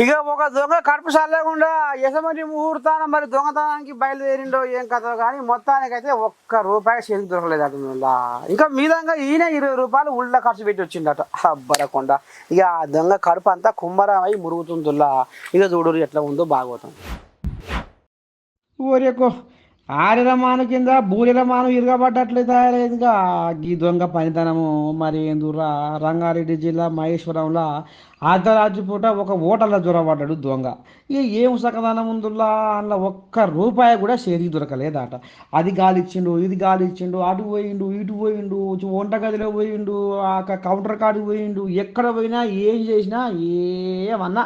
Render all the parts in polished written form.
ఇక ఒక దొంగ కడుపు చల్లకుండా యజమాని ముహూర్తాన మరి దొంగతనానికి బయలుదేరిండో ఏం కథో కానీ మొత్తానికైతే ₹1 చేతికి దొరకలేదట. ఇంకా మీదంగా ఈయన ₹20 ఉళ్ళ ఖర్చు పెట్టి వచ్చిందట అబ్బరకొండ. ఇక ఆ దొంగ కడుపు అంతా కుమ్మరమై మురుగుతుందిలా. ఇక చూడు ఎట్లా ఉందో భాగవతం. ఊరేకో ఆరిరమాను కింద బూరెలమాను ఇరగబడ్డట్లే తయారైందిగా ఈ దొంగ పనితనము. మరి ఎందురా రంగారెడ్డి జిల్లా మహేశ్వరంలో అర్ధరాత్రి పూట ఒక ఓటర్ల దొరబడ్డాడు దొంగ. ఇక ఏం సకదనం ఉందిలా, అందులో ₹1 కూడా చేతికి దొరకలేదట. అది గాలిచ్చిండు, ఇది గాలిచ్చిండు, అటు పోయిండు, ఇటు పోయిండు, వంటగదిలో పోయిండు, ఆ కౌంటర్ కాడికి పోయిండు, ఎక్కడ పోయినా ఏం చేసినా ఏమన్నా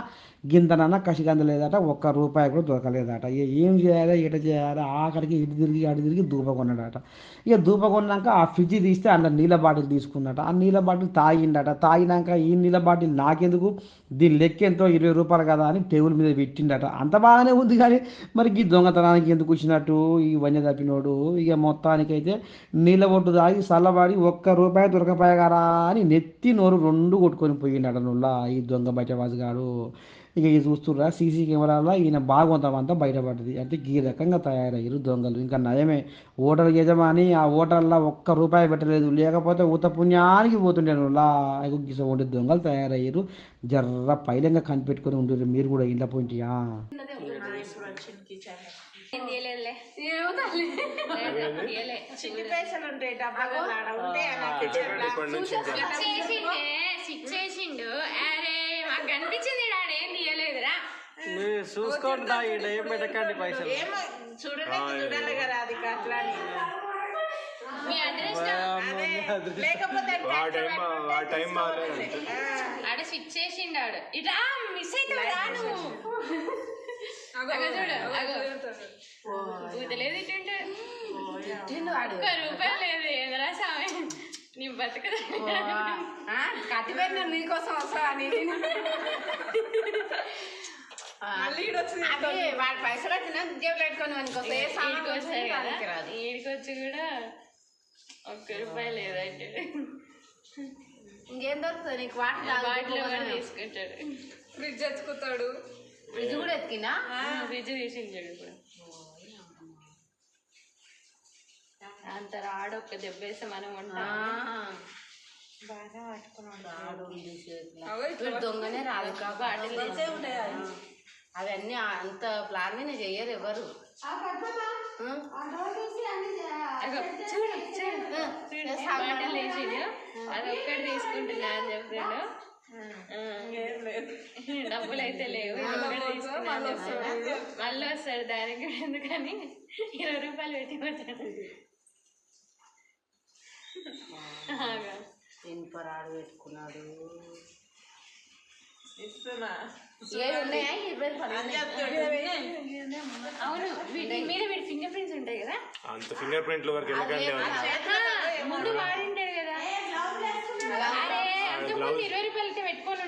గింతనన్నా కసిగంద లేదట. ₹1 కూడా దొరకలేదట. ఇక ఏం చేయాలి ఎట చేయాలి ఆఖరికి ఇటు తిరిగి అటు తిరిగి దూప కొన్నాడట. ఇక దూప కొన్నాక ఆ ఫ్రిడ్జ్ తీస్తే అందులో నీళ్ళ బాటిల్ తీసుకున్నట. ఆ నీళ్ళ బాటిల్ తాగిండట. తాగినాక ఈ నీళ్ళ బాటిల్ నాకెందుకు, దీని లెక్క ఎంతో ₹20 కదా అని టేబుల్ మీద పెట్టిండట. అంత బాగానే ఉంది కానీ మరి ఈ దొంగతనానికి ఎందుకు వచ్చినట్టు ఈ వన్య తప్పినోడు. ఇక మొత్తానికైతే నీళ్ళ ఒట్టు తాగి చల్లబడి ₹1 దొరకపోయాగారా అని నెత్తి నోరు రెండు కొట్టుకొని పోయిండట నువ్వులా ఈ దొంగ బయటవాజుగాడు. ఇక ఇది చూస్తుర్రా సీసీ కెమెరాలో ఈయన భాగవంతం అంతా బయటపడ్డది. అంటే ఈ రకంగా తయారయ్యారు దొంగలు. ఇంకా నయమే ఓటర్ యజమాని ఆ ఓటర్లో ₹1 పెట్టలేదు, లేకపోతే ఉత పుణ్యానికి పోతుండేను లా. ఉండే దొంగలు తయారయ్యారు. జర్ర పైలంగా కనిపెట్టుకొని ఉండరు మీరు కూడా ఇంట్లో పోయింటియా. చూసుకోండి ఏం పెట్టకండి పైసలు చూడాలి కదా అది అట్లా ఆడ స్విచ్ చేసిండు ఆడు ఇట్లా మిస్ అవుతాడు చూడలేదు ఇటుంటే ₹1 లేదు ఎదరా సామె నీ బతుకదా కట్టిపోయిన నీకోసం వస్తా వాడి పైసలు వచ్చినా జేబులు పెట్టుకొని ఈడికొచ్చి కూడా ₹1 లేదంటే ఇంకేం దొరుకుతుంది నీకు బాటిల్ కూడా తీసుకుంటాడు. ఫ్రిడ్జ్ ఎత్తుకుతాడు. ఫ్రిడ్జ్ కూడా ఎత్తికినా ఫ్రిడ్జ్ తీసించాడు ఇప్పుడు. అంత రాడొక్క దెబ్బేస్తే మనం ఉంటాం బాగా పట్టుకున్నాడు. దొంగనే రాదు బాటిల్ ఉంటాయి. అవన్నీ అంత ప్లాన్ చెయ్యరు ఎవరు. బాటిల్ వేసిండు అది ఒక్కటి తీసుకుంటున్నా అని చెప్తాడు. డబ్బులు అయితే లేవు మళ్ళీ వస్తాడు దానికి కూడా ఎందుకని ₹20 పెట్టి కొట్టాడు. ఇనుపరాడు పెట్టుకున్నాడు. అవును మీద వీడి ఫింగర్ ప్రింట్స్ ఉంటాయి కదా. అంత ఫింగర్ ప్రింట్ల వరకు ముందు వాడింటాడు కదా. అరే అంతకుముందు ₹20 పెట్టుకొని